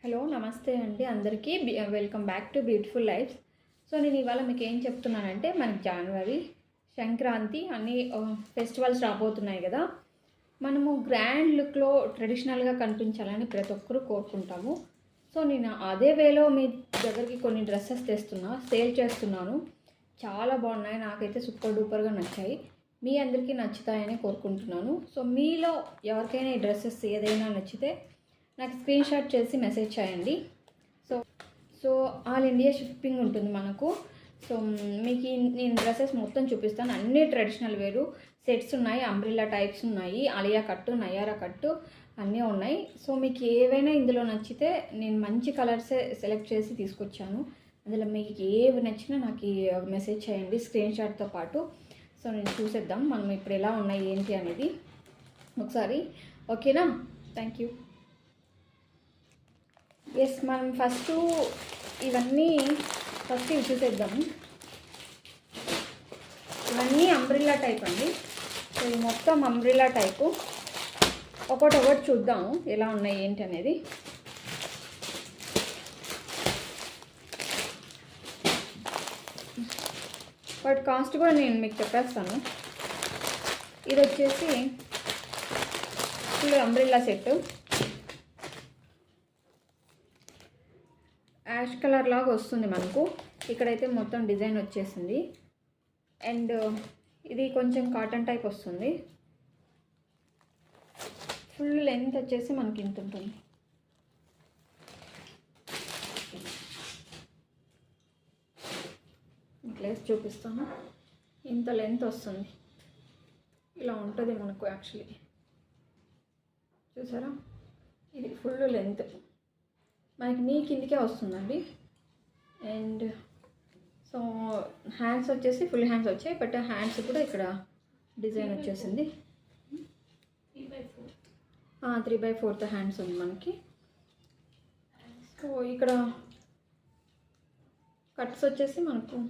Hello నమస్తే అండి అందరికీ welcome back to beautiful lifes. So నేను ఇవాళ మీకు ఏం చెప్తున్నానంటే మనకి జనవరి సంక్రాంతి అన్ని ఫెస్టివల్స్ రాబోతున్నాయి కదా. మనము గ్రాండ్ లుక్లో ట్రెడిషనల్గా కనిపించాలని ప్రతి ఒక్కరూ కోరుకుంటాము. సో నేను అదే వేలో మీ దగ్గరికి కొన్ని డ్రెస్సెస్ సేల్ చేస్తున్నాను. చాలా బాగున్నాయి, నాకైతే సూపర్ డూపర్గా నచ్చాయి. మీ అందరికీ నచ్చుతాయని కోరుకుంటున్నాను. సో మీలో ఎవరికైనా ఈ డ్రెస్సెస్ ఏదైనా నచ్చితే నాకు స్క్రీన్ షాట్ చేసి మెసేజ్ చేయండి. సో ఆల్ ఇండియా షిప్పింగ్ ఉంటుంది మనకు. సో మీకు నేను డ్రెస్సెస్ మొత్తం చూపిస్తాను. అన్నీ ట్రెడిషనల్ వేరు సెట్స్ ఉన్నాయి, అంబ్రిల్లా టైప్స్ ఉన్నాయి, అలియా కట్టు, నయారా కట్టు అన్నీ ఉన్నాయి. సో మీకు ఏవైనా ఇందులో నచ్చితే నేను మంచి కలర్సే సెలెక్ట్ చేసి తీసుకొచ్చాను. అందులో మీకు ఏవి నచ్చినా నాకు మెసేజ్ చేయండి స్క్రీన్ షాట్తో పాటు. సో నేను చూసేద్దాం మనం ఇప్పుడు ఎలా ఉన్నాయి ఏంటి అనేది ఒకసారి. ఓకేనా? Thank you. ఎస్, మనం ఇవి చూసేద్దాం. ఇవన్నీ అంబ్రిల్లా టైప్ అండి. సో ఇది మొత్తం అంబ్రిల్లా టైపు. ఒకటి చూద్దాము ఎలా ఉన్నాయి ఏంటి అనేది. వాటి కాస్ట్ కూడా నేను మీకు చెప్పేస్తాను. ఇది వచ్చేసి full umbrella set, ash colour లాగా వస్తుంది మనకు. ఇక్కడైతే మొత్తం డిజైన్ వచ్చేసింది. అండ్ ఇది కొంచెం కాటన్ టైప్ వస్తుంది. ఫుల్ లెంత్ వచ్చేసి మనకి ఇంత ఉంటుంది. నెక్లెస్ చూపిస్తాను. ఇంత లెంత్ వస్తుంది, ఇలా ఉంటుంది మనకు. యాక్చువల్లీ చూసారా, ఇది ఫుల్ లెంత్ మనకి నీ కిందికే వస్తుందండి. అండ్ సో హ్యాండ్స్ వచ్చేసి ఫుల్ హ్యాండ్స్ వచ్చాయి, బట్ హ్యాండ్స్ కూడా ఇక్కడ డిజైన్ వచ్చేసింది. 3/4 హ్యాండ్స్ ఉంది మనకి. సో ఇక్కడ కట్స్ వచ్చేసి మనకు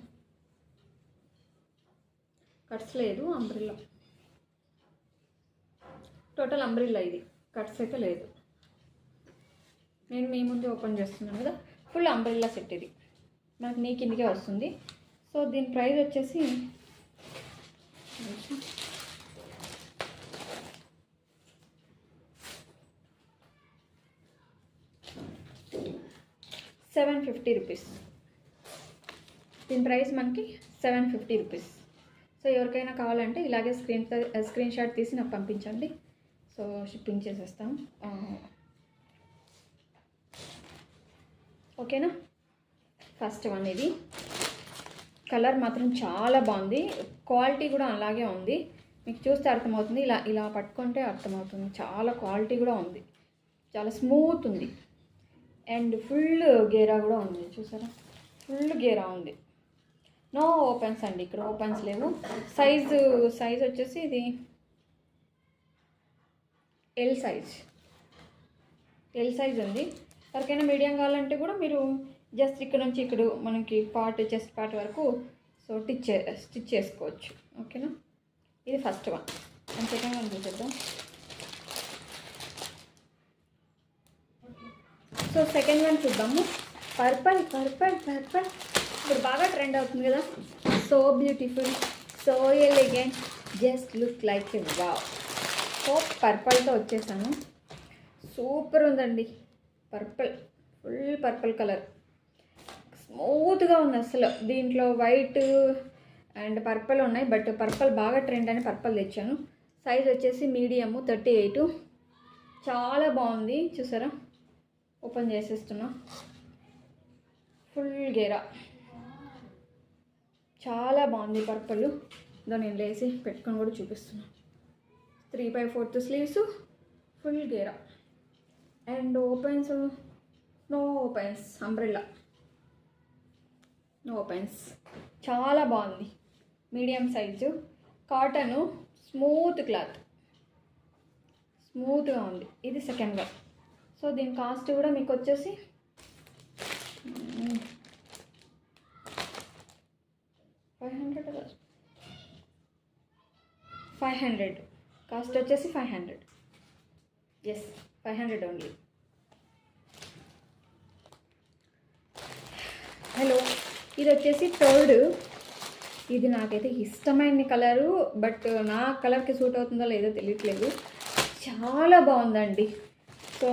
కట్స్ లేదు, అంబ్రిల్లా టోటల్ అంబ్రిల్లా. ఇది కట్స్ అయితే లేదు. నేను మీ ముందు ఓపెన్ చేస్తున్నాను కదా. ఫుల్ అంబ్రిల్లా సెట్ ఇది మనకు నీ కిందికే వస్తుంది. సో దీని ప్రైస్ వచ్చేసి 750 రూపీస్. దీని ప్రైస్ మనకి 750 రూపీస్. సో ఎవరికైనా కావాలంటే ఇలాగే స్క్రీన్ షాట్ తీసి నాకు పంపించండి. సో షిప్పింగ్ చేసేస్తాం. ఓకేనా? ఫస్ట్ వన్ ఇది. కలర్ మాత్రం చాలా బాగుంది, క్వాలిటీ కూడా అలాగే ఉంది. మీకు చూస్తే అర్థమవుతుంది, ఇలా పట్టుకుంటే అర్థమవుతుంది. చాలా క్వాలిటీ కూడా ఉంది, చాలా స్మూత్ ఉంది. అండ్ ఫుల్ గేరా కూడా ఉంది. చూసారా, ఫుల్ గేరా ఉంది. నో ఓపెన్స్ అండి, ఇక్కడ ఓపెన్స్ లేవు. సైజ్ వచ్చేసి ఇది ఎల్ సైజ్ ఉంది. ఎవరికైనా మీడియం కావాలంటే కూడా మీరు జస్ట్ ఇక్కడ నుంచి ఇక్కడ మనకి చెస్ట్ పార్ట్ వరకు సో స్టిచ్ చేసుకోవచ్చు. ఓకేనా? ఇది first one. And second one చూసేద్దాం. సో సెకండ్ వన్ చూద్దాము. పర్పల్ ఇప్పుడు బాగా ట్రెండ్ అవుతుంది కదా. So beautiful, so elegant, just look like a wow. So పర్పల్తో వచ్చేసాను. సూపర్ ఉందండి. ఫుల్ పర్పుల్ కలర్ స్మూత్గా ఉంది అసలు. దీంట్లో వైట్ అండ్ పర్పుల్ ఉన్నాయి, బట్ పర్పుల్ బాగా ట్రెండ్ అని పర్పుల్ తెచ్చాను. సైజ్ వచ్చేసి మీడియము 38. చాలా బాగుంది. చూసారా, ఓపెన్ చేసేస్తున్నా. ఫుల్ గేరా చాలా బాగుంది. పర్పుల్ నేను లేసి పెట్టుకొని కూడా చూపిస్తున్నా. 3/4 స్లీవ్స్, ఫుల్ గేరా. And opens no opens, umbrella no opens. చాలా బాగుంది. Medium size, cotton, smooth cloth, స్మూత్గా ఉంది. ఇది సెకండ్ వన్. సో దీని కాస్ట్ కూడా మీకు వచ్చేసి 500 కాస్ట్ వచ్చేసి 500. Yes, 500 only. ఇది వచ్చేసి థర్డ్. ఇది నాకైతే ఇష్టమైన కలరు, బట్ నా కలర్కి సూట్ అవుతుందో లేదో తెలియట్లేదు. చాలా బాగుందండి. సో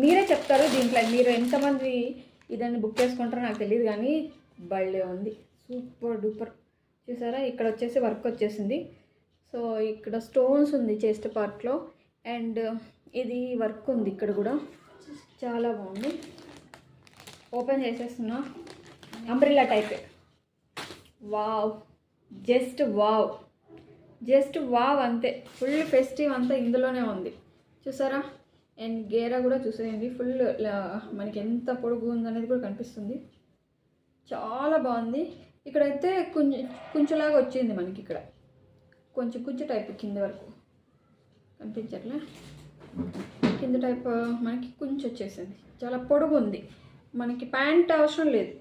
మీరే చెప్తారు దీంట్లో మీరు ఎంతమంది ఇదాన్ని బుక్ చేసుకుంటారో నాకు తెలియదు, కానీ భలే ఉంది, సూపర్ డూపర్. చూసారా ఇక్కడ వచ్చేసి వర్క్ వచ్చేసింది. సో ఇక్కడ స్టోన్స్ ఉంది చెస్ట్ పార్ట్లో, అండ్ ఇది వర్క్ ఉంది ఇక్కడ కూడా, చాలా బాగుంది. ఓపెన్ చేసేస్తున్నా. అంబ్రిల్లా టైపే. Wow, just wow, just wow అంతే. ఫుల్ ఫెస్టివ్ అంతా ఇందులోనే ఉంది చూసారా. అండ్ గేరా కూడా చూసేయండి, ఫుల్ మనకి ఎంత పొడుగు ఉందనేది కూడా కనిపిస్తుంది. చాలా బాగుంది. ఇక్కడైతే కుంచులాగా వచ్చింది మనకి, ఇక్కడ కొంచెం కుంచు టైప్ కింద వరకు కనిపించట్లే, కింద టైప్ మనకి కుంచు వచ్చేసింది. చాలా పొడుగు ఉంది. మనకి ప్యాంట్ అవసరం లేదు.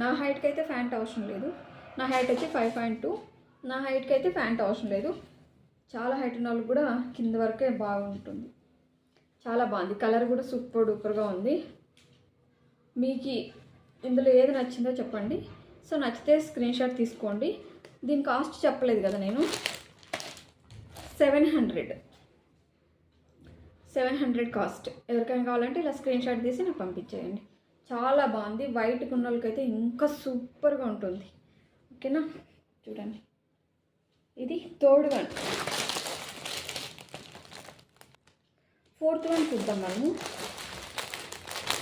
నా హైట్కి అయితే ప్యాంట్ అవసరం లేదు. నా హైట్ వచ్చి 5.2. నా హైట్కి అయితే ప్యాంట్ అవసరం లేదు. చాలా హైట్ ఉన్న వాళ్ళకి కూడా కింద వరకే బాగుంటుంది. చాలా బాగుంది. కలర్ కూడా సూపర్ డూపర్గా ఉంది. మీకు ఇందులో ఏది నచ్చిందో చెప్పండి. సో నచ్చితే స్క్రీన్ షాట్ తీసుకోండి. దీని కాస్ట్ చెప్పలేదు కదా నేను. 700 కాస్ట్. ఎవరికైనా కావాలంటే ఇలా స్క్రీన్ షాట్ తీసి నాకు పంపించేయండి. చాలా బాగుంది. వైట్ గున్నోళ్ళకైతే ఇంకా సూపర్గా ఉంటుంది. ఓకేనా, చూడండి. ఇది థర్డ్ వన్. ఫోర్త్ వన్ చూద్దాం మనము.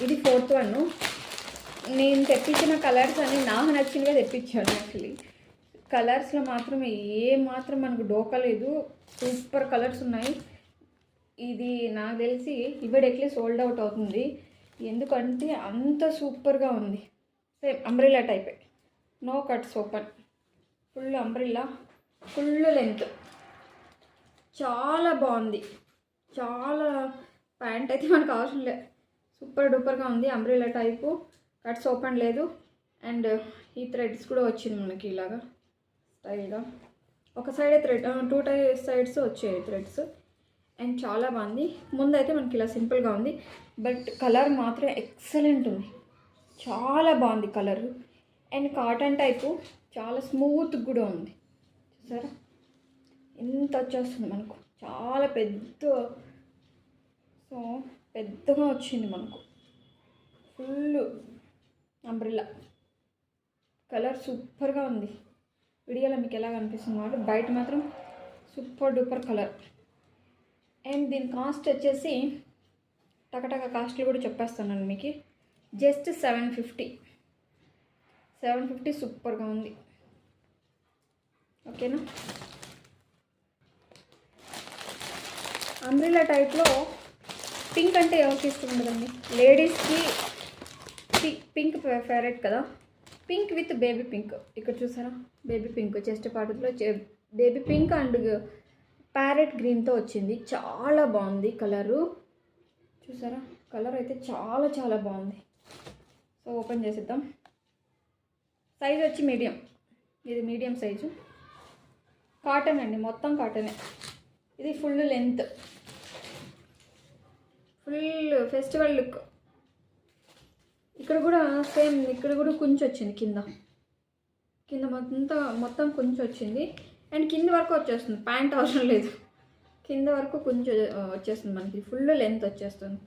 ఇది ఫోర్త్ వన్. నేను తెప్పించిన కలర్స్ అన్నీ నాకు నచ్చినవే తెప్పించాను. యాక్చువల్లీ కలర్స్లో మాత్రం మాత్రం మనకు డోకలేదు. సూపర్ కలర్స్ ఉన్నాయి. ఇది నాకు తెలిసి ఇవ్వడెట్లీ సోల్డ్ అవుట్ అవుతుంది, ఎందుకంటే అంత సూపర్గా ఉంది. సేమ్ అంబ్రిల్లా టైపే, no cuts open, full umbrella, full length, చాలా బాగుంది. చాలా ప్యాంట్ అయితే మనకు అవసరం లేదు, సూపర్ డూపర్గా ఉంది. అంబ్రిల్లా టైపు, కట్స్ ఓపెన్ లేదు. అండ్ ఈ థ్రెడ్స్ కూడా వచ్చింది మనకి ఇలాగా స్టైల్గా. ఒక సైడే థ్రెడ్, 2 సైడ్స్ వచ్చాయి థ్రెడ్స్. అండ్ చాలా బాగుంది. ముందైతే మనకి ఇలా సింపుల్గా ఉంది, బట్ కలర్ మాత్రం ఎక్సలెంట్ ఉంది. చాలా బాగుంది కలరు. అండ్ కాటన్ టైపు, చాలా స్మూత్ కూడా ఉంది. చూసారా ఎంత వచ్చేస్తుంది మనకు, చాలా పెద్దగా వచ్చింది మనకు. ఫుల్ అంబ్రిల్లా కలర్ సూపర్గా ఉంది. వీడియోలో మీకు ఎలా కనిపిస్తుంది కాబట్టి బయట మాత్రం సూపర్ డూపర్ కలర్. అండ్ దీని కాస్ట్ వచ్చేసి టకటక కాస్ట్లు కూడా చెప్పేస్తాను మీకు. జస్ట్ 750 సూపర్గా ఉంది. ఓకేనా. అంబ్రిల్లా టైప్లో పింక్ అంటే ఎవరికి ఇష్టం ఉండదండి, లేడీస్కి పింక్ ఫేవరెట్ కదా. Pink with baby pink. ఇక్కడ చూసారా బేబీ పింక్, చెస్ట్ పార్ట్లో బేబీ పింక్ అండ్ ప్యారెట్ గ్రీన్తో వచ్చింది. చాలా బాగుంది కలరు. చూసారా కలర్ అయితే చాలా చాలా బాగుంది. సో ఓపెన్ చేసేద్దాం. సైజ్ వచ్చి మీడియం, ఇది మీడియం సైజు. కాటన్ అండి, మొత్తం కాటనే. ఇది full length, full festival look. ఇక్కడ కూడా సేమ్, ఇక్కడ కూడా కొంచెం వచ్చింది కింద మొత్తం కొంచెం వచ్చింది. అండ్ కింద వరకు వచ్చేస్తుంది, ప్యాంట్ అవసరం లేదు. కింద వరకు కొంచెం వచ్చేస్తుంది మనకి, ఫుల్ లెంత్ వచ్చేస్తుంది.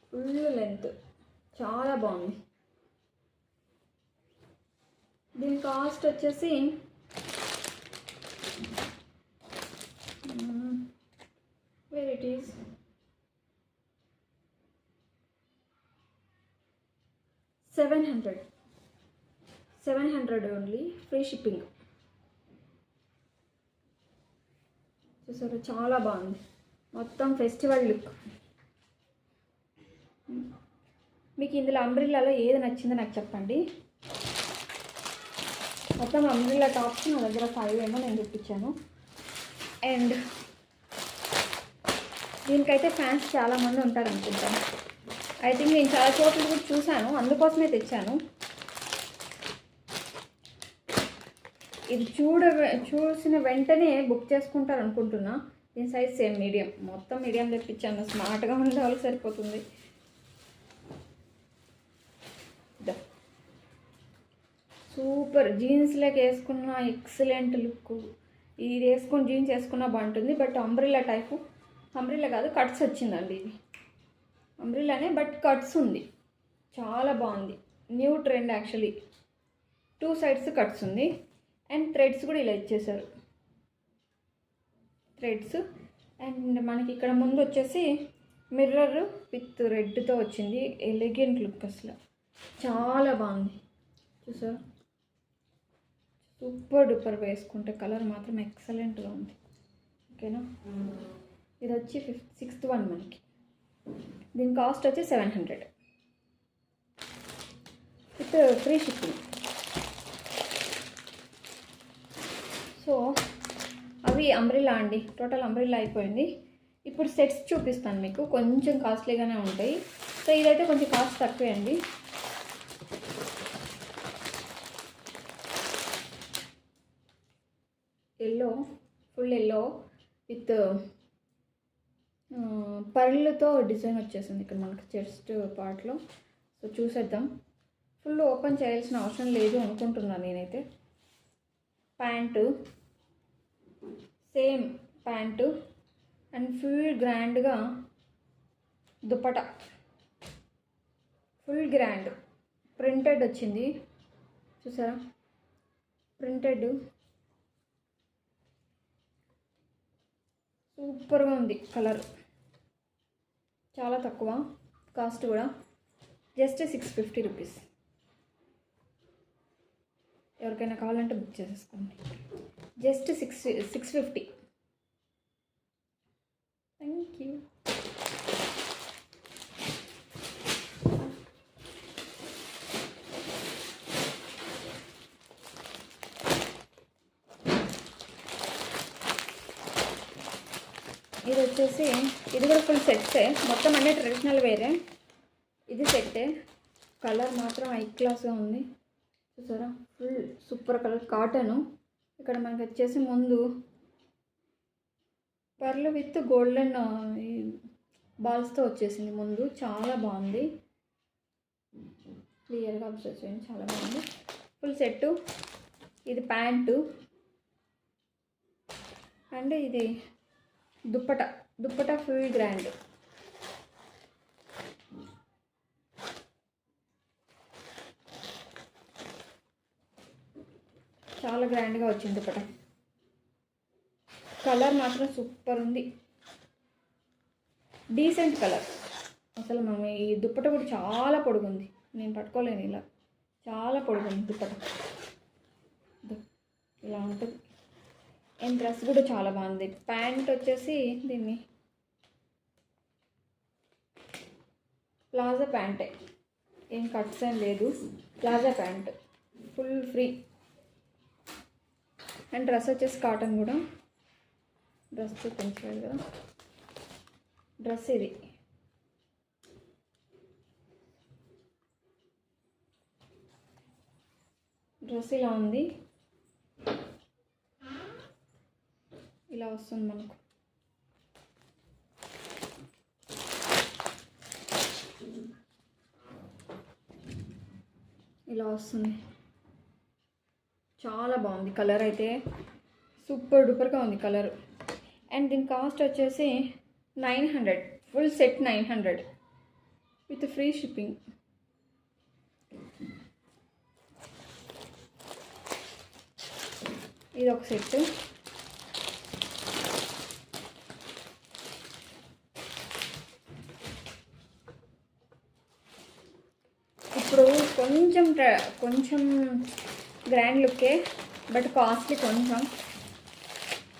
ఫుల్ లెంత్ చాలా బాగుంది. దీని కాస్ట్ వచ్చేసి where it is 700 only, free shipping. చూసారా చాలా బాగుంది, మొత్తం ఫెస్టివల్ లుక్. మీకు ఇందులో అంబ్రిల్లాలో ఏది నచ్చిందో నాకు చెప్పండి. మొత్తం అంబ్రిల్లా టాప్స్ నా దగ్గర 5 ఏమో నేను చూపించాను. అండ్ దీనికైతే ఫ్యాన్స్ చాలామంది ఉంటారు అనుకుంటాను. ఐ థింక్ నేను చాలా చోట్ల కూడా చూశాను, అందుకోసమే తెచ్చాను. ఇది చూసిన వెంటనే బుక్ చేసుకుంటారు అనుకుంటున్నా. దీని సైజ్ సేమ్ మీడియం, మొత్తం మీడియం తెప్పించాను. స్మార్ట్గా ఉండే వాళ్ళకి సరిపోతుంది. సూపర్. జీన్స్లోకి వేసుకున్న ఎక్సలెంట్ లుక్. ఇది వేసుకొని జీన్స్ వేసుకున్న బాగుంటుంది. బట్ అంబ్రిల్లా టైపు, అంబ్రిల్లా కాదు కట్స్ వచ్చిందండి. ఇది అంబ్రిల్లానే బట్ కట్స్ ఉంది. చాలా బాగుంది. New trend actually. 2 sides cuts ఉంది అండ్ థ్రెడ్స్ కూడా ఇలా ఇచ్చేసారు. థ్రెడ్స్ అండ్ మనకి ఇక్కడ ముందు వచ్చేసి మిర్రర్ విత్ రెడ్తో వచ్చింది. ఎలిగెంట్ లుక్ అసలు చాలా బాగుంది. చూసారు, సూపర్ డూపర్. వేసుకుంటే కలర్ మాత్రం ఎక్సలెంట్గా ఉంది. ఓకేనా, ఇది వచ్చి 6th వన్ మనకి. దీని కాస్ట్ వచ్చి 700 విత్ ఫ్రీ షిప్పింగ్. సో అవి అంబ్రిల్లా అండి. టోటల్ అంబ్రిల్లా అయిపోయింది. ఇప్పుడు సెట్స్ చూపిస్తాను మీకు. కొంచెం కాస్ట్లీగానే ఉంటాయి. సో ఇదైతే కొంచెం కాస్ట్ తక్కువే అండి. ఎల్లో, ఫుల్ ఎల్లో విత్ పర్లతో డిజైన్ వచ్చేసింది ఇక్కడ మనకి చెస్ట్ పార్ట్లో. సో చూసేద్దాం. ఫుల్ ఓపెన్ చేయాల్సిన అవసరం లేదు అనుకుంటున్నాను నేనైతే. Pant, same pant and full గ్రాండ్గా దుపట్టా, ఫుల్ గ్రాండ్ ప్రింటెడ్ వచ్చింది. చూసారా, ప్రింటెడ్ సూపర్గా ఉంది. కలర్ చాలా తక్కువ, కాస్ట్ కూడా జస్ట్ 650 రూపీస్. ఎవరికైనా కావాలంటే బుక్ చేసేసుకోండి. జస్ట్ 650. Thank you. ఇది వచ్చేసి ఇది కూడా ఫుల్ సెట్టే. మొత్తం అన్నీ ట్రెడిషనల్ వేరే. ఇది సెట్టే. కలర్ మాత్రం హై క్లాస్గా ఉంది. చూసారా, ఫుల్ సూపర్ కలర్. కాటను. ఇక్కడ మనకి వచ్చేసి ముందు పర్లు విత్ గోల్డెన్ బాల్స్తో వచ్చేసింది ముందు. చాలా బాగుంది. క్లియర్గా అబ్జర్వ్ చేయండి, చాలా బాగుంది. Full set. ఇది ప్యాంటు అండ్ ఇది దుప్పట. Dupatta full grand. చాలా గ్రాండ్గా వచ్చింది దుప్పట. కలర్ మాత్రం సూపర్ ఉంది. డీసెంట్ కలర్ అసలు. మనం ఈ దుప్పట కూడా చాలా పొడుగుంది. నేను పట్టుకోలేను ఇలా. చాలా పొడుగుంది దుప్పట. ఇలా ఉంటుంది. అండ్ డ్రెస్ కూడా చాలా బాగుంది. ప్యాంట్ వచ్చేసి దీన్ని ప్లాజా ప్యాంటే. ఏం కట్స్ ఏం లేదు. Plaza pant full free. And dress వచ్చేసి కాటన్ కూడా. డ్రెస్ చూపించలేదు కదా. డ్రెస్ ఇది. డ్రెస్ ఇలా ఉంది. ఇలా వస్తుంది మనకు. ఇలా వస్తుంది. చాలా బాగుంది. కలర్ అయితే సూపర్ డూపర్గా ఉంది కలర్. అండ్ దీని కాస్ట్ వచ్చేసి 900. Full set 900 with free shipping. ఇది ఒక సెట్. ఇప్పుడు కొంచెం గ్రాండ్ లుక్కే బట్ కాస్ట్లీ కొంచెం.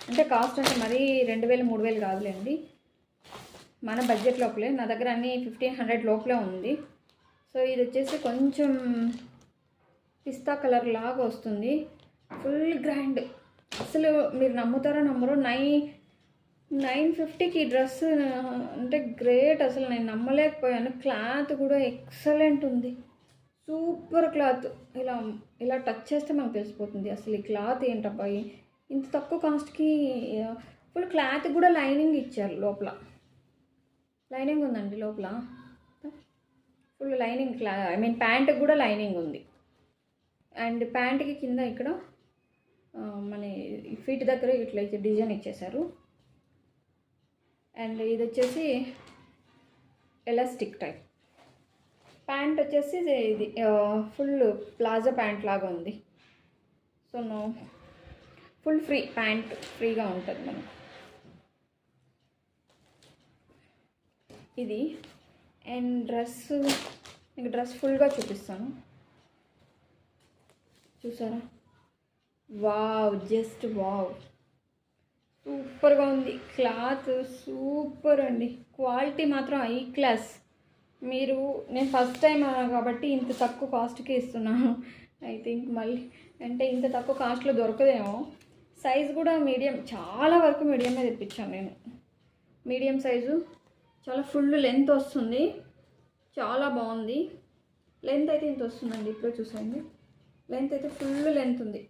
అంటే కాస్ట్ అంటే మరీ 2000 3000 కాదులేండి. మన బడ్జెట్ లోపలే. నా దగ్గర అన్నీ 1500 లోపలే ఉంది. సో ఇది వచ్చేసి కొంచెం పిస్తా కలర్ లాగా వస్తుంది. Full grand. అసలు మీరు నమ్ముతారో నమ్మరో 950కి డ్రెస్ అంటే గ్రేట్. అసలు నేను నమ్మలేకపోయాను. క్లాత్ కూడా ఎక్సలెంట్ ఉంది. Super cloth. ఇలా టచ్ చేస్తే మనకు తెలిసిపోతుంది అసలు ఈ క్లాత్ ఏంటబ్బా. ఇంత తక్కువ కాస్ట్కి ఫుల్ క్లాత్ కూడా లైనింగ్ ఇచ్చారు లోపల. లైనింగ్ ఉందండి లోపల. Full lining. ఐ మీన్ ప్యాంట్కి కూడా లైనింగ్ ఉంది. అండ్ ప్యాంట్కి కింద ఇక్కడ మన ఫీట్ దగ్గర ఇట్లా డిజైన్ ఇచ్చేసారు. అండ్ ఇది వచ్చేసి ఎలాస్టిక్ టైప్. ప్యాంట్ వచ్చేసి ఇది ఫుల్ ప్లాజో ప్యాంట్ లాగా ఉంది. సో ఫుల్ ఫ్రీ ప్యాంట్, ఫ్రీగా ఉంటుంది మనకు ఇది. అండ్ డ్రెస్ ఫుల్గా చూపిస్తాను, చూసారా? వావ్, జస్ట్ వావ్, సూపర్గా ఉంది. క్లాత్ సూపర్ అండి, క్వాలిటీ మాత్రం హై క్లాస్. నేను ఫస్ట్ టైం కాబట్టి ఇంత తక్కువ కాస్ట్కి ఇస్తున్నాను. ఐ థింక్ మళ్ళీ అంటే ఇంత తక్కువ కాస్ట్లో దొరకదేమో. సైజ్ కూడా మీడియం, చాలా వరకు మీడియమే తెప్పించాను నేను. మీడియం సైజు, చాలా ఫుల్ లెంత్ వస్తుంది, చాలా బాగుంది. లెంత్ అయితే ఇంత వస్తుందండి, ఇప్పుడు చూసండి. లెంత్ అయితే ఫుల్ లెంత్ ఉంది,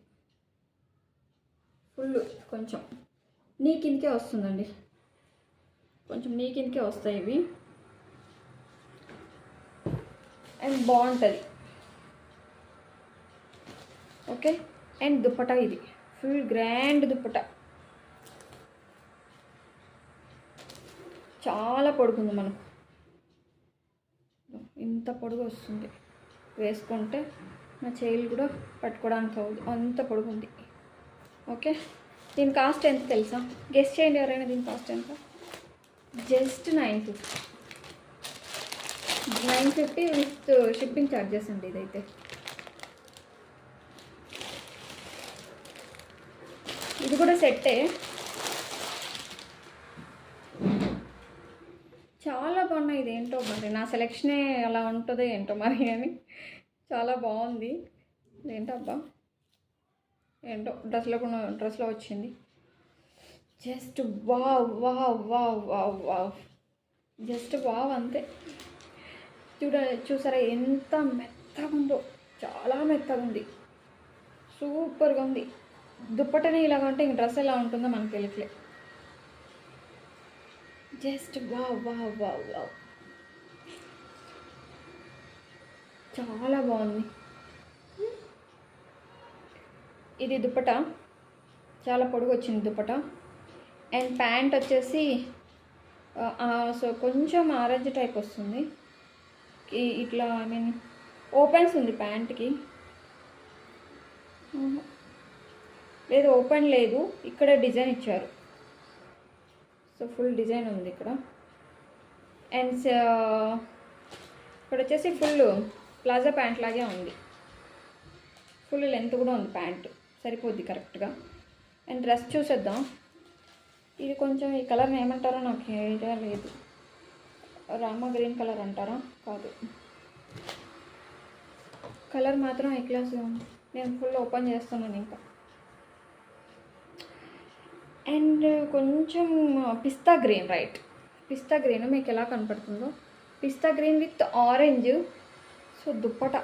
ఫుల్ కొంచెం నీ కిందకే వస్తుందండి, కొంచెం నీ కిందకే వస్తాయి ఇవి. అండ్ బాగుంటుంది. ఓకే. అండ్ దుప్పటా, ఇది ఫుల్ గ్రాండ్ దుప్పటా, చాలా పొడుగుంది మనకు, ఇంత పొడుగు వస్తుంది. వేసుకుంటే నా చేయిలు కూడా పట్టుకోవడానికి అవుతుంది, అంత పొడుగుంది. ఓకే. దీని కాస్ట్ ఎంత తెలుసా? గెస్ చేయండి ఎవరైనా, దీని కాస్ట్ ఎంత? జస్ట్ 950. 950 విత్ షిప్పింగ్ ఛార్జెస్ అండి ఇదైతే. ఇది కూడా సెట్టే, చాలా బాగున్నాయి. ఇదేంటో మరి నా సెలెక్షనే అలా ఉంటుందో ఏంటో మరి అని, చాలా బాగుంది. ఏంటో అబ్బా, ఏంటో డ్రెస్లో వచ్చింది. Just wow wow wow wow wow, just wow అంతే. చూసారా ఎంత మెత్తగా ఉందో, చాలా మెత్తగా ఉంది, సూపర్గా ఉంది. దుప్పటనే ఇలాగ ఉంటే ఇంక డ్రెస్ ఎలా ఉంటుందో మనకు తెలియట్లే. Just wow wow wow wow, చాలా బాగుంది. ఇది దుప్పట, చాలా పొడుగు వచ్చింది దుప్పట. అండ్ ప్యాంట్ వచ్చేసి సో కొంచెం ఆరెంజ్ టైప్ వస్తుంది, ఇట్లా ఐ మీన్ ఓపెన్స్ ఉంది ప్యాంట్కి. లేదు, ఓపెన్ లేదు, ఇక్కడ డిజైన్ ఇచ్చారు. సో ఫుల్ డిజైన్ ఉంది ఇక్కడ. అండ్ ఇక్కడ వచ్చేసి ఫుల్ ప్లాజా ప్యాంట్ లాగే ఉంది, ఫుల్ లెంత్ కూడా ఉంది ప్యాంట్, సరిపోద్ది కరెక్ట్గా. అండ్ డ్రెస్ చూసేద్దాం. ఇది కొంచెం ఈ కలర్ని ఏమంటారో నాకు ఐడియా లేదు, రామా గ్రీన్ కలర్ అంటారా? కాదు, కలర్ మాత్రం ఈ క్లాస్గా ఉంది. నేను ఫుల్ ఓపెన్ చేస్తున్నాను ఇంకా. అండ్ కొంచెం pista green, right, pista green మీకు ఎలా కనపడుతుందో, pista green with orange. So dupatta,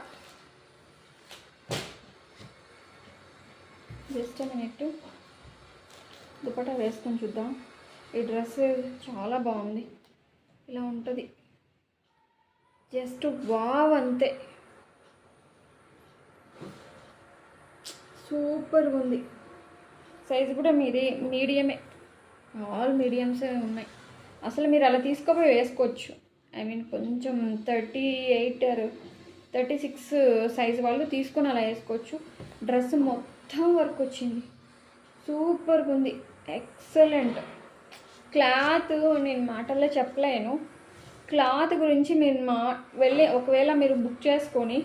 just minute, dupatta వేసుకొని చూద్దాం. ఈ డ్రెస్ చాలా బాగుంది, ఇలా ఉంటుంది. జస్ట్ వావ్ అంతే, సూపర్గా ఉంది. సైజు కూడా మీడియమే, ఆల్ మీడియమ్సే ఉన్నాయి. అసలు మీరు అలా తీసుకోపోయి వేసుకోవచ్చు. ఐ మీన్ కొంచెం 38 or 36 సైజు వాళ్ళు తీసుకొని అలా వేసుకోవచ్చు. డ్రెస్ మొత్తం వర్క్ వచ్చింది, సూపర్గా ఉంది, ఎక్సలెంట్. క్లాత్ నేను మాటల్లో చెప్పలేను. క్లాత్ గురించి మీరు ఒకవేళ మీరు బుక్ చేసుకొని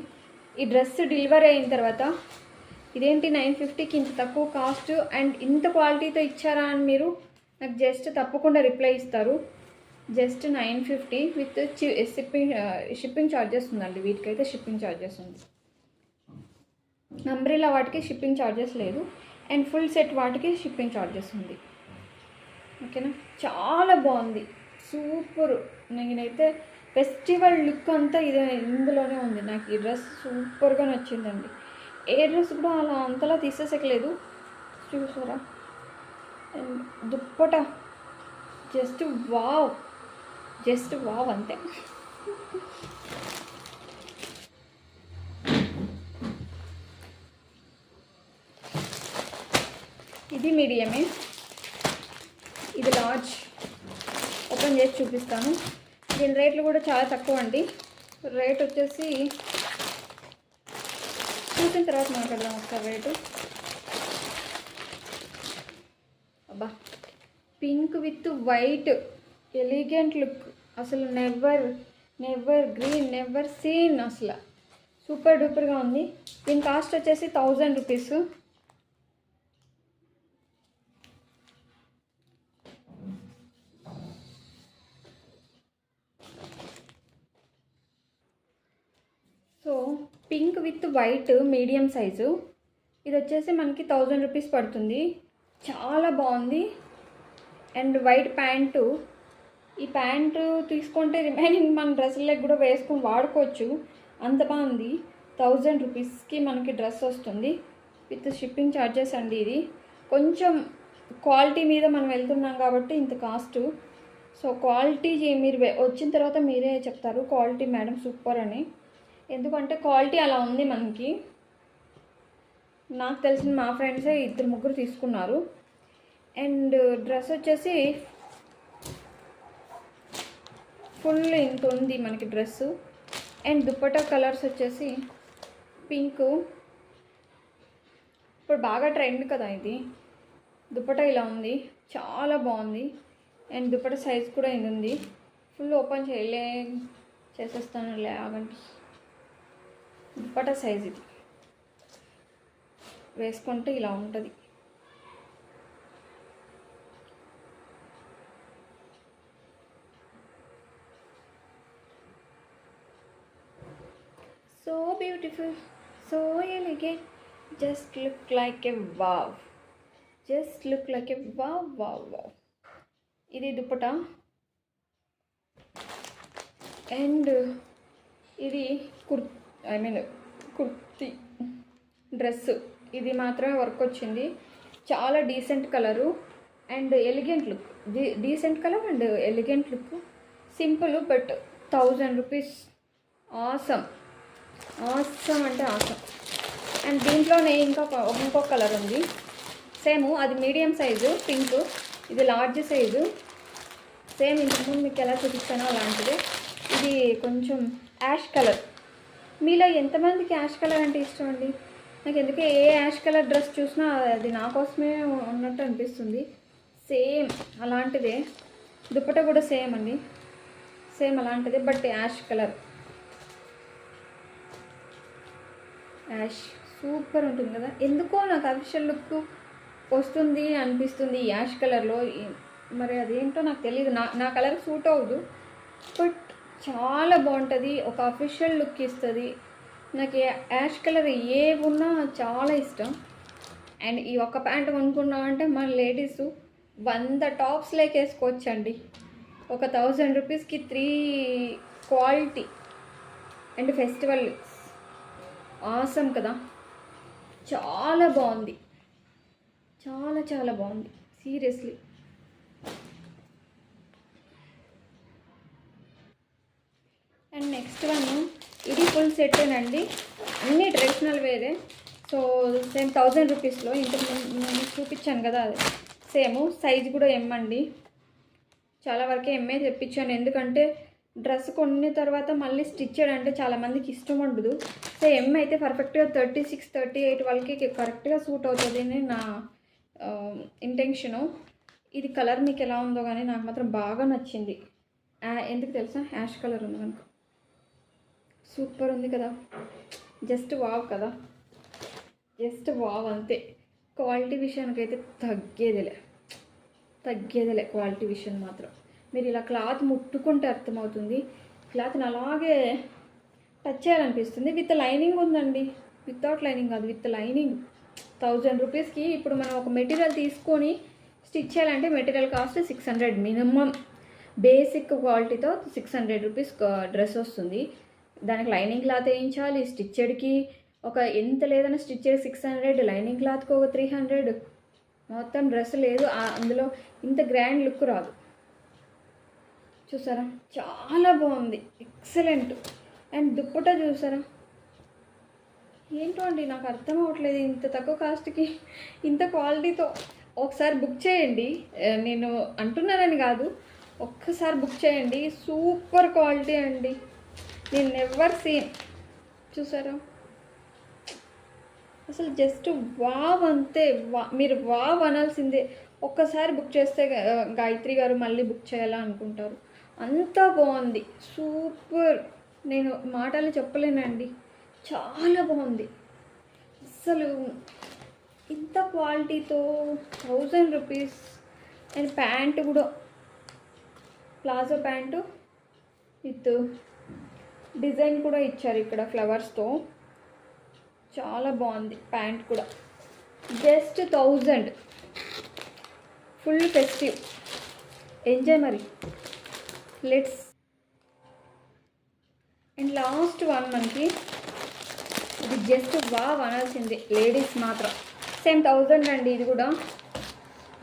ఈ డ్రెస్ డెలివరీ అయిన తర్వాత ఇదేంటి 950కి ఇంత తక్కువ కాస్ట్ అండ్ ఇంత క్వాలిటీతో ఇచ్చారా అని మీరు నాకు జస్ట్ తప్పకుండా రిప్లై ఇస్తారు. జస్ట్ 950 విత్ షిప్పింగ్ ఛార్జెస్ ఉందండి. వీటికైతే షిప్పింగ్ ఛార్జెస్ ఉంది. అంబ్రెల్లా వాటికి షిప్పింగ్ ఛార్జెస్ లేదు, అండ్ ఫుల్ సెట్ వాటికి షిప్పింగ్ ఛార్జెస్ ఉంది. ఓకేనా, చాలా బాగుంది, సూపర్. నేనైతే ఫెస్టివల్ లుక్ అంతా ఇందులోనే ఉంది. నాకు ఈ డ్రెస్ సూపర్గా నచ్చిందండి. ఏ డ్రెస్ కూడా అలా అంతలా తీసేసకలేదు, చూసారా? అండ్ దుప్పట జస్ట్ వావ్ అంతే. ఇది మీడియమే, ఇది లార్జ్. ఓపెన్ చేసి చూపిస్తాను. దీని రేట్లు కూడా చాలా తక్కువ అండి. రేట్ వచ్చేసి చూసిన తర్వాత మాట్లాడదాం ఒకసారి రేటు. అబ్బా, pink with white elegant look, అసలు నెవర్ గ్రీన్, నెవర్ సీన్, అసలు సూపర్ డూపర్గా ఉంది. దీని కాస్ట్ వచ్చేసి 1000 rupees. So pink with white medium size, ఇది వచ్చేసి మనకి 1000 రూపీస్ పడుతుంది. చాలా బాగుంది. అండ్ వైట్ ప్యాంటు, ఈ ప్యాంటు తీసుకుంటే రిమైనింగ్ మన డ్రెస్సులకు కూడా వేసుకొని వాడుకోవచ్చు, అంత బాగుంది. 1000 రూపీస్కి మనకి డ్రెస్ వస్తుంది విత్ షిప్పింగ్ ఛార్జెస్ అండి. ఇది కొంచెం క్వాలిటీ మీద మనం వెళ్తున్నాం కాబట్టి ఇంత కాస్ట్. సో క్వాలిటీ మీరు వచ్చిన తర్వాత మీరే చెప్తారు క్వాలిటీ మేడం సూపర్ అని, ఎందుకంటే క్వాలిటీ అలా ఉంది మనకి. నాకు తెలిసిన మా ఫ్రెండ్సే 2-3 తీసుకున్నారు. అండ్ డ్రెస్ వచ్చేసి ఫుల్ ఇంత ఉంది మనకి డ్రెస్సు. అండ్ దుపట్టా కలర్స్ వచ్చేసి పింక్, ఇప్పుడు బాగా ట్రెండ్ కదా ఇది. దుపట్టా ఇలా ఉంది, చాలా బాగుంది. అండ్ దుపట్టా సైజ్ కూడా ఇది ఉంది. ఫుల్ ఓపెన్ చేసేస్తాను లేగండి. దుపట్టా సైజ్ ఇది, వేసుకుంటే ఇలా ఉంటుంది. So beautiful, so elegant, just look like a wow, just look like a wow wow wow. ఇది దుపట్టా. అండ్ ఇది కుర్తీ డ్రెస్సు, ఇది మాత్రమే వర్క్ వచ్చింది. చాలా decent colour and elegant look, decent colour and elegant look. Simple but 1000 rupees. Awesome అంటే awesome. And దీంట్లోనే ఇంకో colour ఉంది సేమ్, అది మీడియం సైజు పింక్, ఇది లార్జ్ సైజు. సేమ్ ఇంతకుముందు మీకు ఎలా చూపిస్తానో అలాంటిదే. ఇది కొంచెం యాష్ కలర్. మీలో ఎంతమందికి యాష్ కలర్ అంటే ఇష్టం అండి? నాకు ఎందుకే ఏ యాష్ కలర్ డ్రెస్ చూసినా అది నా కోసమే ఉన్నట్టు అనిపిస్తుంది. సేమ్ అలాంటిదే. దుపట్టా కూడా సేమ్ అండి, సేమ్ అలాంటిదే but ash colour. Ash super ఉంటుంది కదా. ఎందుకో నాకు అఫీషియల్ లుక్ వస్తుంది అనిపిస్తుంది యాష్ కలర్లో. మరి అదేంటో నాకు తెలియదు, నా కలర్ సూట్ అవ్వదు బట్ చాలా బాగుంటుంది, ఒక అఫీషియల్ లుక్ ఇస్తుంది. నాకు యాష్ కలర్ ఏ ఉన్నా చాలా ఇష్టం. అండ్ ఈ ఒక్క ప్యాంట్ కొనుక్కున్నామంటే మన లేడీస్ 100 టాప్స్ వేసుకోవచ్చండి. ఒక 1000 రూపీస్కి 3 క్వాలిటీ అండ్ ఫెస్టివల్ ఆసమ్ కదా. చాలా బాగుంది, చాలా బాగుంది సీరియస్లీ. అండ్ నెక్స్ట్ వన్, ఇది ఫుల్ సెట్టేనండి, అన్నీ ట్రెడిషనల్ వేరే. సో సేమ్ 1000 రూపీస్లో. ఇంతకు చూపించాను కదా అది సేమ్ సైజ్ కూడా అండి. చాలా వరకు ఎంఏ తెప్పించాను, ఎందుకంటే డ్రెస్ కొన్న తర్వాత మళ్ళీ స్టిచ్ చేయడం అంటే చాలామందికి ఇష్టం ఉండదు. సో ఎమ్ అయితే పర్ఫెక్ట్గా 36, 38 వాళ్ళకి కరెక్ట్గా సూట్ అవుతుంది అని నా ఇంటెన్షను. ఇది కలర్ మీకు ఎలా ఉందో కానీ నాకు మాత్రం బాగా నచ్చింది. ఎందుకు తెలుసా? యాష్ కలర్ ఉంది కనుక. సూపర్ ఉంది కదా, జస్ట్ వావ్ కదా, జస్ట్ వావ్ అంతే. క్వాలిటీ విషయానికైతే తగ్గేదిలే క్వాలిటీ విషయం మాత్రం. మీరు ఇలా క్లాత్ ముట్టుకుంటే అర్థమవుతుంది. క్లాత్ని అలాగే టచ్ చేయాలనిపిస్తుంది. విత్ లైనింగ్ ఉందండి, వితౌట్ లైనింగ్ కాదు, విత్ లైనింగ్. 1000 రూపీస్కి ఇప్పుడు మనం ఒక మెటీరియల్ తీసుకొని స్టిచ్ చేయాలంటే మెటీరియల్ కాస్ట్ 600 మినిమం. బేసిక్ క్వాలిటీతో 600 రూపీస్ డ్రెస్ వస్తుంది. దానికి లైనింగ్ క్లాత్ వేయించాలి, స్టిచ్చెడ్కి ఒక ఎంత లేదన్నా స్టిచ్ 600, లైనింగ్ క్లాత్కి ఒక 300, మొత్తం డ్రెస్ లేదు. అందులో ఇంత గ్రాండ్ లుక్ రాదు. చూసారా, చాలా బాగుంది, ఎక్సలెంట్. అండ్ దుప్పటా చూసారా, ఏంటో అండి నాకు అర్థం అవ్వట్లేదు. ఇంత తక్కువ కాస్ట్కి ఇంత క్వాలిటీతో ఒకసారి బుక్ చేయండి. నేను అంటున్నానని కాదు, ఒక్కసారి బుక్ చేయండి. సూపర్ క్వాలిటీ అండి. నేను నెవర్ సీన్. చూసారా అసలు జస్ట్ వావ్ అంతే. మీరు వావ్ అనాల్సిందే. ఒక్కసారి బుక్ చేస్తే గాయత్రి గారు మళ్ళీ బుక్ చేయాలా అనుకుంటారు. అంత బాగుంది, సూపర్. నేను మాటలు చెప్పలేనండి, చాలా బాగుంది అసలు. ఇంత క్వాలిటీతో 1000 రూపీస్. అండ్ ప్యాంటు కూడా ప్లాజో ప్యాంటు విత్ డిజైన్ కూడా ఇచ్చారు ఇక్కడ ఫ్లవర్స్తో. చాలా బాగుంది ప్యాంట్ కూడా. జస్ట్ 1000. Full festive. ఎంజాయ్ మరి. లెట్స్. అండ్ లాస్ట్ వన్ మనకి ఇది జస్ట్ వావ్ అనాల్సిందే, లేడీస్ మాత్రం. సేమ్ 1000 అండి ఇది కూడా.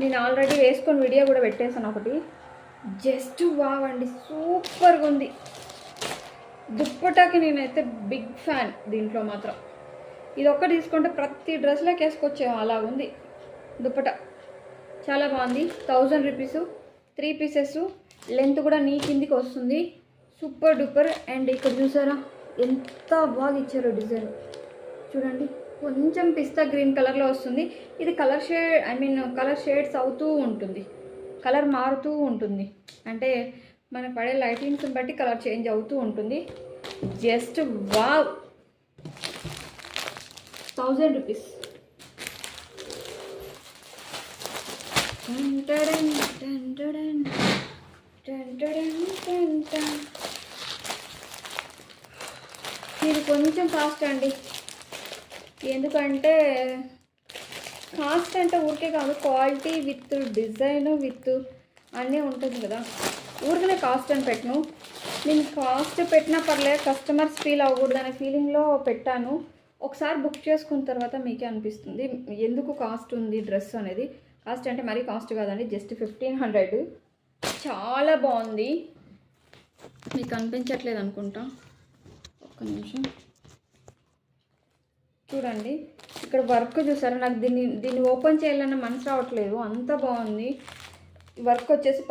నేను ఆల్రెడీ వేసుకొని వీడియో కూడా పెట్టేసాను ఒకటి. జస్ట్ వావ్ అండి, సూపర్గా ఉంది. దుప్పటాకి నేనైతే బిగ్ ఫ్యాన్ దీంట్లో మాత్రం. ఇది ఒక్క తీసుకుంటే ప్రతి డ్రెస్లోకి వేసుకొచ్చాము అలా ఉంది దుప్పట. చాలా బాగుంది. 1000 రూపీస్. 3 పీసెస్. లెంత్ కూడా నీ కిందికి వస్తుంది. Super duper. అండ్ ఇక్కడ చూసారా ఎంత బాగా ఇచ్చారో డిజైన్. చూడండి, కొంచెం పిస్తా గ్రీన్ కలర్లో వస్తుంది. ఇది కలర్ షేడ్స్ అవుతూ ఉంటుంది, కలర్ మారుతూ ఉంటుంది. అంటే మనకు పడే లైటింగ్స్ని బట్టి కలర్ చేంజ్ అవుతూ ఉంటుంది. Just wow. 1000 రూపీస్. ఇది కొంచెం కాస్ట్ అండి. ఎందుకంటే కాస్ట్ అంటే ఊరికే కాదు, క్వాలిటీ విత్ డిజైన్ విత్ అన్నీ ఉంటుంది కదా. ఊరికనే కాస్ట్ అని పెట్టను. నేను కాస్ట్ పెట్టినా పర్లేదు, కస్టమర్స్ ఫీల్ అవ్వకూడదు అనే ఫీలింగ్లో పెట్టాను. ఒకసారి బుక్ చేసుకున్న తర్వాత మీకే అనిపిస్తుంది ఎందుకు కాస్ట్ ఉంది డ్రెస్ అనేది. కాస్ట్ అంటే మరీ కాస్ట్ కాదండి, జస్ట్ 1500. చాలా బాగుంది. మీకు అనిపించట్లేదు అనుకుంటా. ఒక్క నిమిషం చూడండి, ఇక్కడ వర్క్ చూసారా. నాకు దీన్ని ఓపెన్ చేయాలన్న మనసు రావట్లేదు, అంత బాగుంది. వర్క్ వచ్చేసి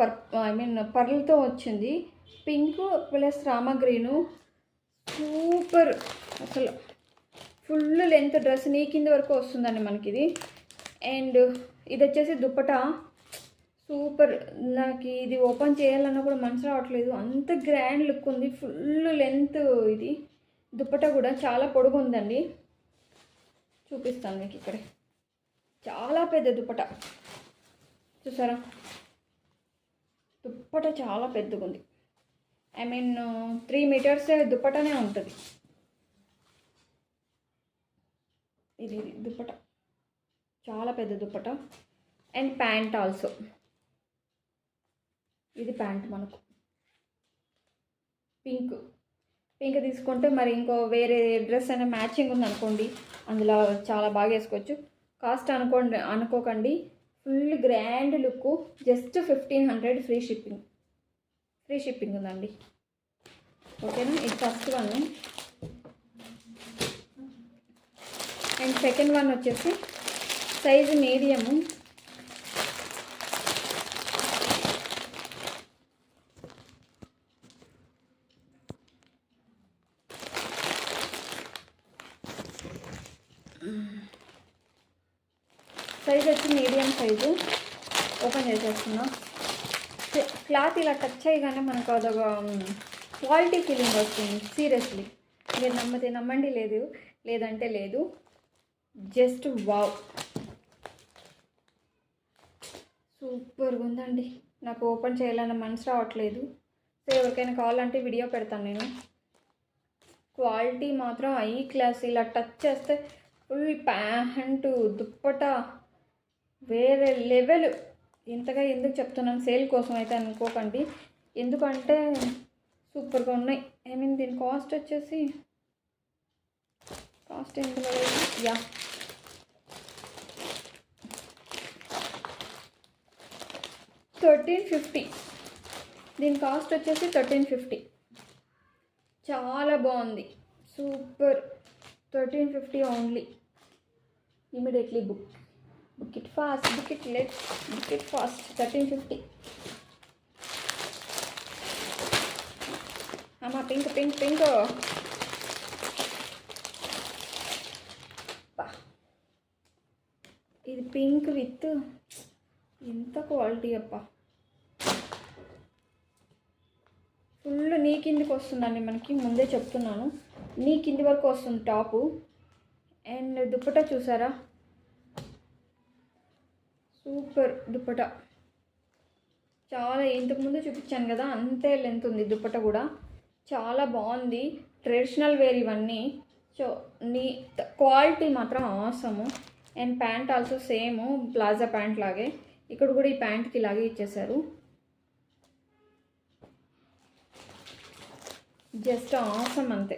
పర్లతో వచ్చింది. Pink plus Rama green. Super అసలు. ఫుల్ లెంత్ డ్రెస్ నీ కింద వరకు వస్తుందండి మనకి ఇది. అండ్ ఇది వచ్చేసి దుప్పట. సూపర్. నాకు ఇది ఓపెన్ చేయాలన్నా కూడా మనసు రావట్లేదు, అంత గ్రాండ్ లుక్ ఉంది. ఫుల్ లెంత్ ఇది దుప్పట కూడా చాలా పొడుగు ఉందండి. చూపిస్తాను మీకు ఇక్కడే. చాలా పెద్ద దుప్పట చూసారా. దుప్పట చాలా పెద్దగా ఉంది. 3 మీటర్స్ దుప్పటనే ఉంటుంది. ఇది దుప్పట చాలా పెద్ద దుప్పట. And pant also. ఇది ప్యాంట్ మనకు పింక్ తీసుకుంటే మరి ఇంకో వేరే డ్రెస్ అయినా మ్యాచింగ్ ఉంది అనుకోండి, అందులో చాలా బాగా వేసుకోవచ్చు. కాస్ట్ అనుకోకండి, full grand look. Just 1500. Free shipping ఉందండి. ఓకేనా. ఇది first one. And second one వచ్చేసి సైజు మీడియము. సైజ్ వచ్చి మీడియం సైజు. ఓపెన్ చేసేస్తున్నా. క్లాత్ ఇలా టచ్ చేయగానే మనకు అదొక క్వాలిటీ ఫీలింగ్ వస్తుంది. సీరియస్లీ మీరు నమ్మితే నమ్మండి, లేదంటే లేదు. జస్ట్ వావ్, సూపర్గా ఉందండి. నాకు ఓపెన్ చేయాలన్న మనసు రావట్లేదు. సో ఎవరికైనా కావాలంటే వీడియో పెడతాను నేను. క్వాలిటీ మాత్రం హై క్లాస్. ఇలా టచ్ చేస్తే ఫుల్ ప్యాంటు దుప్పట వేరే లెవెల్. ఇంతగా ఎందుకు చెప్తున్నాను, సేల్ కోసం అయితే అనుకోకండి, ఎందుకంటే సూపర్గా ఉన్నాయి. దీని కాస్ట్ వచ్చేసి ఎంత పడేది? 1350. దీని కాస్ట్ వచ్చేసి 1350. చాలా బాగుంది, super. 1350 only. Immediately book it fast, book it let's book it fast. 1350. అమ్మా పింక్ పింక్ పింక్. ఇది పింక్ విత్ ఎంత క్వాలిటీ అప్ప. ఫుల్ నీ కిందికి వస్తుందండి మనకి, ముందే చెప్తున్నాను. నీ కింది వరకు వస్తుంది టాపు. అండ్ దుప్పటా చూసారా, సూపర్ దుప్పటా. చాలా ఇంతకుముందు చూపించాను కదా, అంతే లెంత్ ఉంది దుప్పటా కూడా. చాలా బాగుంది. ట్రెడిషనల్ వేర్ ఇవన్నీ. సో నీ క్వాలిటీ మాత్రం అవసరము. And pant also same plaza pant లాగే. ఇక్కడ కూడా ఈ ప్యాంట్కి ఇలాగే ఇచ్చేసారు. జస్ట్ ఆసమ్ అంతే.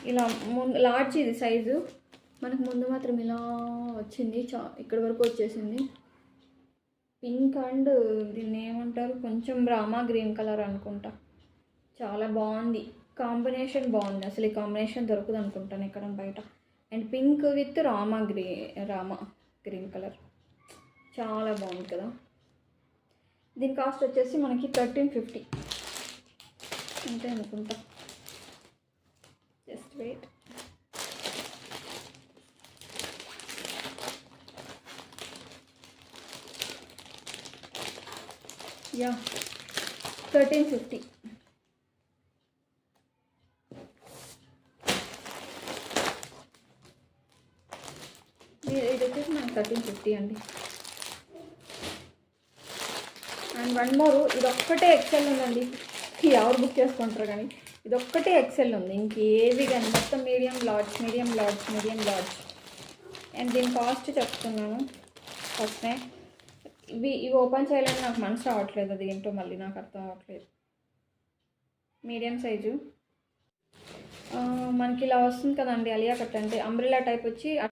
ఇలా ముందు లార్జ్ ఇది సైజు మనకు, ముందు మాత్రం ఇలా వచ్చింది, ఇక్కడ వరకు వచ్చేసింది. పింక్ అండ్ దీన్ని ఏమంటారు, కొంచెం రామా గ్రీన్ కలర్ అనుకుంటా. చాలా బాగుంది, కాంబినేషన్ బాగుంది. అసలు ఈ కాంబినేషన్ దొరకదు అనుకుంటాను ఇక్కడ బయట. And pink with Rama green colour చాలా బాగుంది కదా. దీని కాస్ట్ వచ్చేసి మనకి 1350 అంతే అనుకుంటా. Just wait. యా 1350. ఇది వచ్చేసి మనకి 1350 అండి. అండ్ వన్ మోర్, ఇదొక్కటే ఎక్సెల్ ఉందండి. ఎవరు బుక్ చేసుకుంటారు కానీ ఇదొక్కటే ఎక్సెల్ ఉంది, ఇంకేవి కానీ మొత్తం medium large medium large medium large. And దీని కాస్ట్ చెప్తున్నాను ఫస్ట్నే. ఇవి ఓపెన్ చేయాలని నాకు మనసు రావట్లేదు, అది ఏంటో మళ్ళీ నాకు అర్థం అవ్వట్లేదు. మీడియం సైజు మనకి ఇలా వస్తుంది కదండి, అలియా కట్ అంటే అంబ్రెల్లా టైప్ వచ్చి